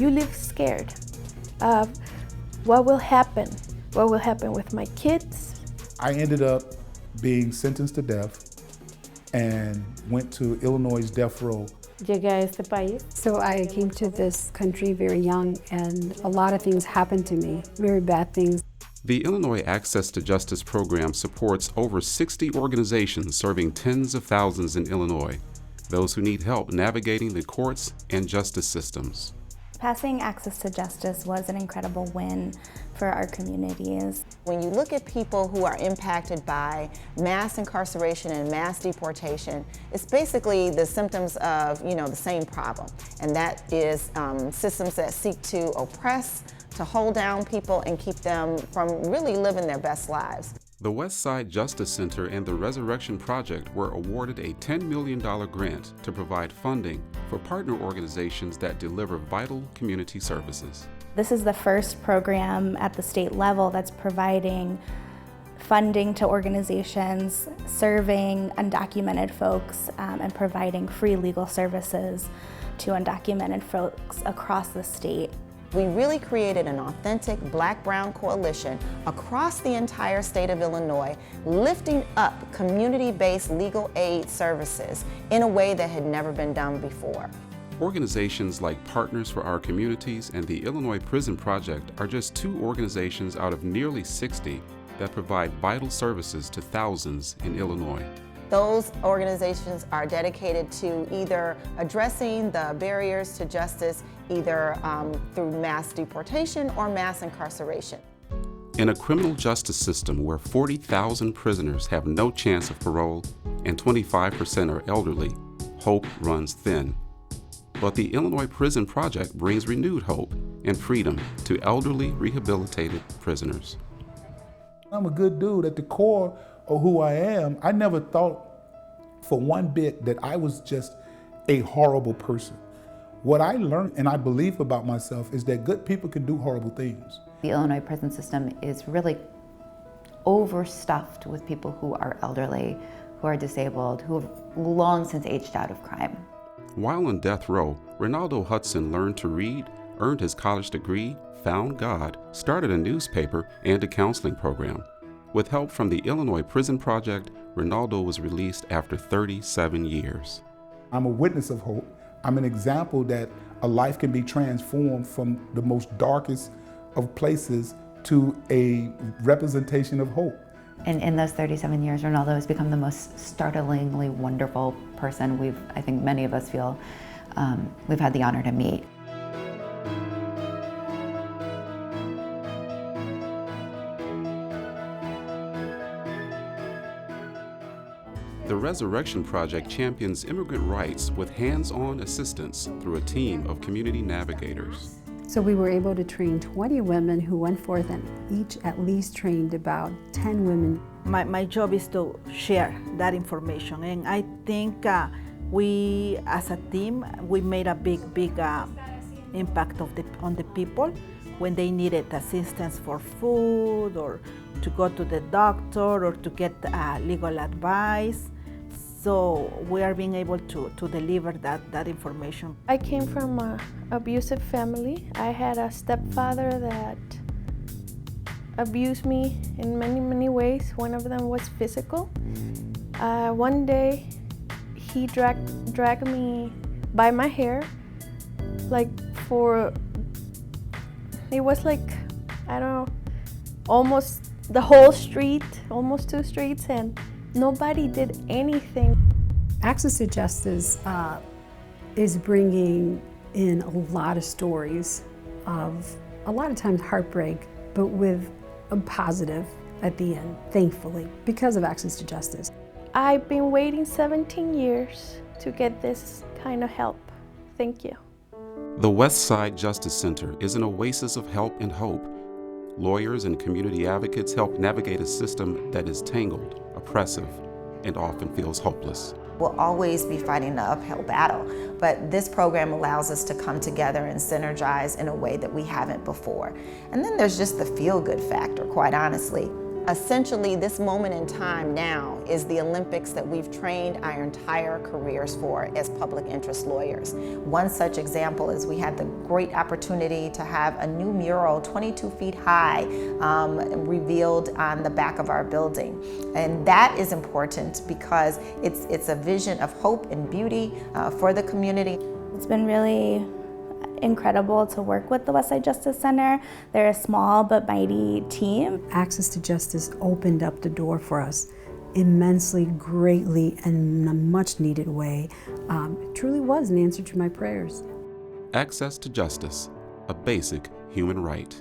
you live scared of what will happen. What will happen with my kids? I ended up being sentenced to death and went to Illinois' death row. Llegué a este país. So I came to this country very young, and a lot of things happened to me, very bad things. The Illinois Access to Justice program supports over 60 organizations serving tens of thousands in Illinois, those who need help navigating the courts and justice systems. Passing Access to Justice was an incredible win for our communities. When you look at people who are impacted by mass incarceration and mass deportation, it's basically the symptoms of, the same problem. And that is systems that seek to oppress, to hold down people and keep them from really living their best lives. The Westside Justice Center and the Resurrection Project were awarded a $10 million grant to provide funding for partner organizations that deliver vital community services. This is the first program at the state level that's providing funding to organizations serving undocumented folks and providing free legal services to undocumented folks across the state. We really created an authentic Black-Brown coalition across the entire state of Illinois, lifting up community-based legal aid services in a way that had never been done before. Organizations like Partners for Our Communities and the Illinois Prison Project are just 2 organizations out of nearly 60 that provide vital services to thousands in Illinois. Those organizations are dedicated to either addressing the barriers to justice, either through mass deportation or mass incarceration. In a criminal justice system where 40,000 prisoners have no chance of parole and 25% are elderly, hope runs thin. But the Illinois Prison Project brings renewed hope and freedom to elderly rehabilitated prisoners. I'm a good dude at the core of who I am. I never thought for one bit that I was just a horrible person. What I learned and I believe about myself is that good people can do horrible things. The Illinois prison system is really overstuffed with people who are elderly, who are disabled, who have long since aged out of crime. While on death row, Renaldo Hudson learned to read, earned his college degree, found God, started a newspaper and a counseling program. With help from the Illinois Prison Project, Renaldo was released after 37 years. I'm a witness of hope. I'm an example that a life can be transformed from the most darkest of places to a representation of hope. And in those 37 years, Renaldo has become the most startlingly wonderful person I think many of us feel we've had the honor to meet. The Resurrection Project champions immigrant rights with hands-on assistance through a team of community navigators. So we were able to train 20 women who went forth and each at least trained about 10 women. My job is to share that information, and I think we as a team, we made a big impact on the people when they needed assistance for food or to go to the doctor or to get legal advice. So we are being able to deliver that information. I came from an abusive family. I had a stepfather that abused me in many ways. One of them was physical. One day he dragged me by my hair, it was like, I don't know, almost the whole street, almost 2 streets, and nobody did anything. Access to Justice is bringing in a lot of stories of a lot of times heartbreak, but with a positive at the end, thankfully, because of Access to Justice. I've been waiting 17 years to get this kind of help. Thank you. The Westside Justice Center is an oasis of help and hope. Lawyers and community advocates help navigate a system that is tangled, oppressive, and often feels hopeless. We'll always be fighting the uphill battle, but this program allows us to come together and synergize in a way that we haven't before. And then there's just the feel-good factor, quite honestly. Essentially, this moment in time now is the Olympics that we've trained our entire careers for as public interest lawyers. One such example is we had the great opportunity to have a new mural 22 feet high revealed on the back of our building. And that is important because it's a vision of hope and beauty for the community. It's been really incredible to work with the Westside Justice Center. They're a small but mighty team. Access to justice opened up the door for us immensely, greatly, and in a much needed way. It truly was an answer to my prayers. Access to justice, a basic human right.